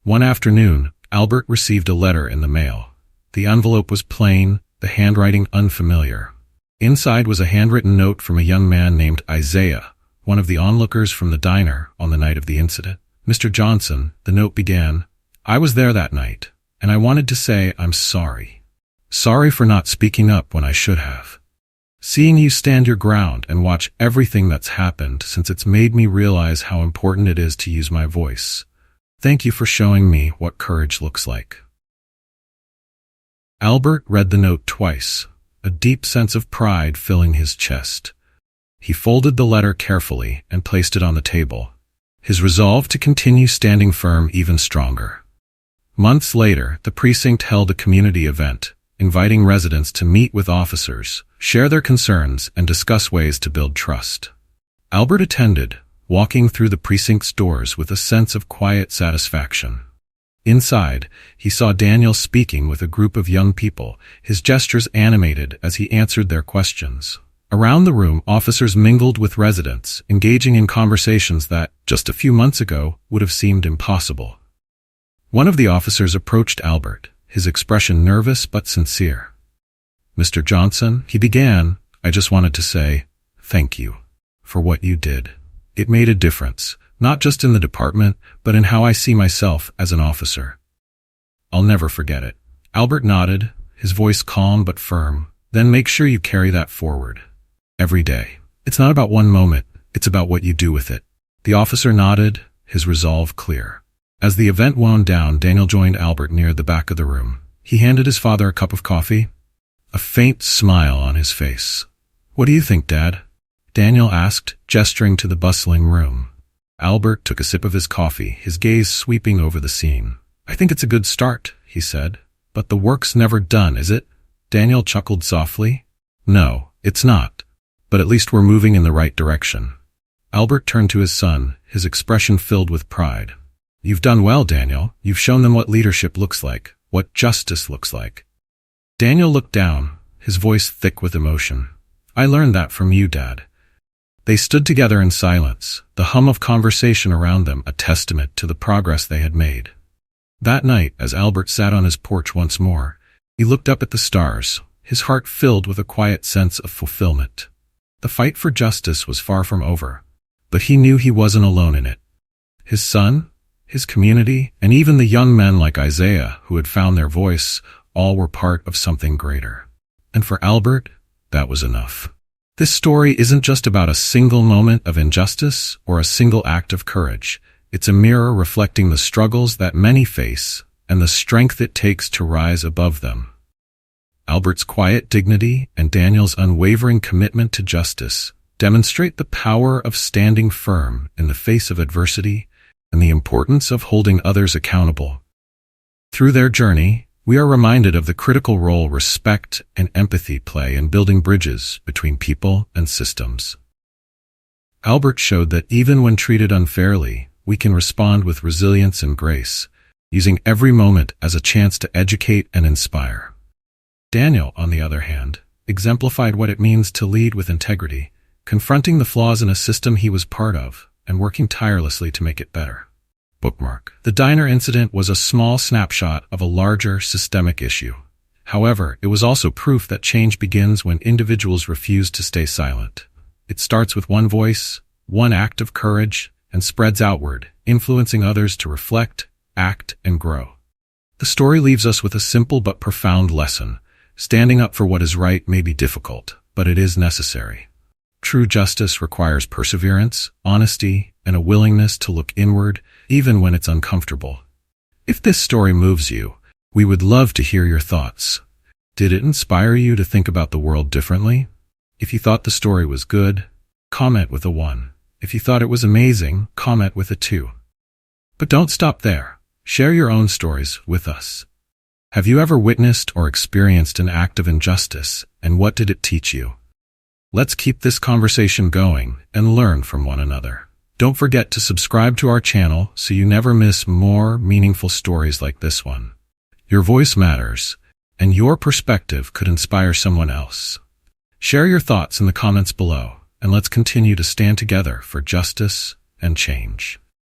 One afternoon, Albert received a letter in the mail. The envelope was plain, the handwriting unfamiliar. Inside was a handwritten note from a young man named Isaiah, one of the onlookers from the diner on the night of the incident. "Mr. Johnson," the note began, "I was there that night, and I wanted to say I'm sorry. Sorry for not speaking up when I should have. Seeing you stand your ground and watch everything that's happened since it's made me realize how important it is to use my voice. Thank you for showing me what courage looks like." Albert read the note twice, a deep sense of pride filling his chest. He folded the letter carefully and placed it on the table, his resolve to continue standing firm even stronger. Months later, the precinct held a community event, inviting residents to meet with officers, share their concerns, and discuss ways to build trust. Albert attended, walking through the precinct's doors with a sense of quiet satisfaction. Inside, he saw Daniel speaking with a group of young people, his gestures animated as he answered their questions. Around the room, officers mingled with residents, engaging in conversations that, just a few months ago, would have seemed impossible. One of the officers approached Albert, his expression nervous but sincere. "Mr. Johnson," he began, "I just wanted to say thank you for what you did. It made a difference, not just in the department, but in how I see myself as an officer. I'll never forget it." Albert nodded, his voice calm but firm. "Then make sure you carry that forward. Every day. It's not about one moment, it's about what you do with it." The officer nodded, his resolve clear. As the event wound down, Daniel joined Albert near the back of the room. He handed his father a cup of coffee, a faint smile on his face. "What do you think, Dad?" Daniel asked, gesturing to the bustling room. Albert took a sip of his coffee, his gaze sweeping over the scene. "I think it's a good start," he said. "But the work's never done, is it?" Daniel chuckled softly. "No, it's not. But at least we're moving in the right direction." Albert turned to his son, his expression filled with pride. "You've done well, Daniel. You've shown them what leadership looks like, what justice looks like." Daniel looked down, his voice thick with emotion. "I learned that from you, Dad." They stood together in silence, the hum of conversation around them a testament to the progress they had made. That night, as Albert sat on his porch once more, he looked up at the stars, his heart filled with a quiet sense of fulfillment. The fight for justice was far from over, but he knew he wasn't alone in it. His son, his community, and even the young men like Isaiah who had found their voice, all were part of something greater. And for Albert, that was enough. This story isn't just about a single moment of injustice or a single act of courage. It's a mirror reflecting the struggles that many face and the strength it takes to rise above them. Albert's quiet dignity and Daniel's unwavering commitment to justice demonstrate the power of standing firm in the face of adversity and the importance of holding others accountable. Through their journey, we are reminded of the critical role respect and empathy play in building bridges between people and systems. Albert showed that even when treated unfairly, we can respond with resilience and grace, using every moment as a chance to educate and inspire. Daniel, on the other hand, exemplified what it means to lead with integrity, confronting the flaws in a system he was part of and working tirelessly to make it better. Bookmark. The diner incident was a small snapshot of a larger systemic issue. However, it was also proof that change begins when individuals refuse to stay silent. It starts with one voice, one act of courage, and spreads outward, influencing others to reflect, act, and grow. The story leaves us with a simple but profound lesson. Standing up for what is right may be difficult, but it is necessary. True justice requires perseverance, honesty, and a willingness to look inward, even when it's uncomfortable. If this story moves you, we would love to hear your thoughts. Did it inspire you to think about the world differently? If you thought the story was good, comment with a 1. If you thought it was amazing, comment with a 2. But don't stop there. Share your own stories with us. Have you ever witnessed or experienced an act of injustice, and what did it teach you? Let's keep this conversation going and learn from one another. Don't forget to subscribe to our channel so you never miss more meaningful stories like this one. Your voice matters, and your perspective could inspire someone else. Share your thoughts in the comments below, and let's continue to stand together for justice and change.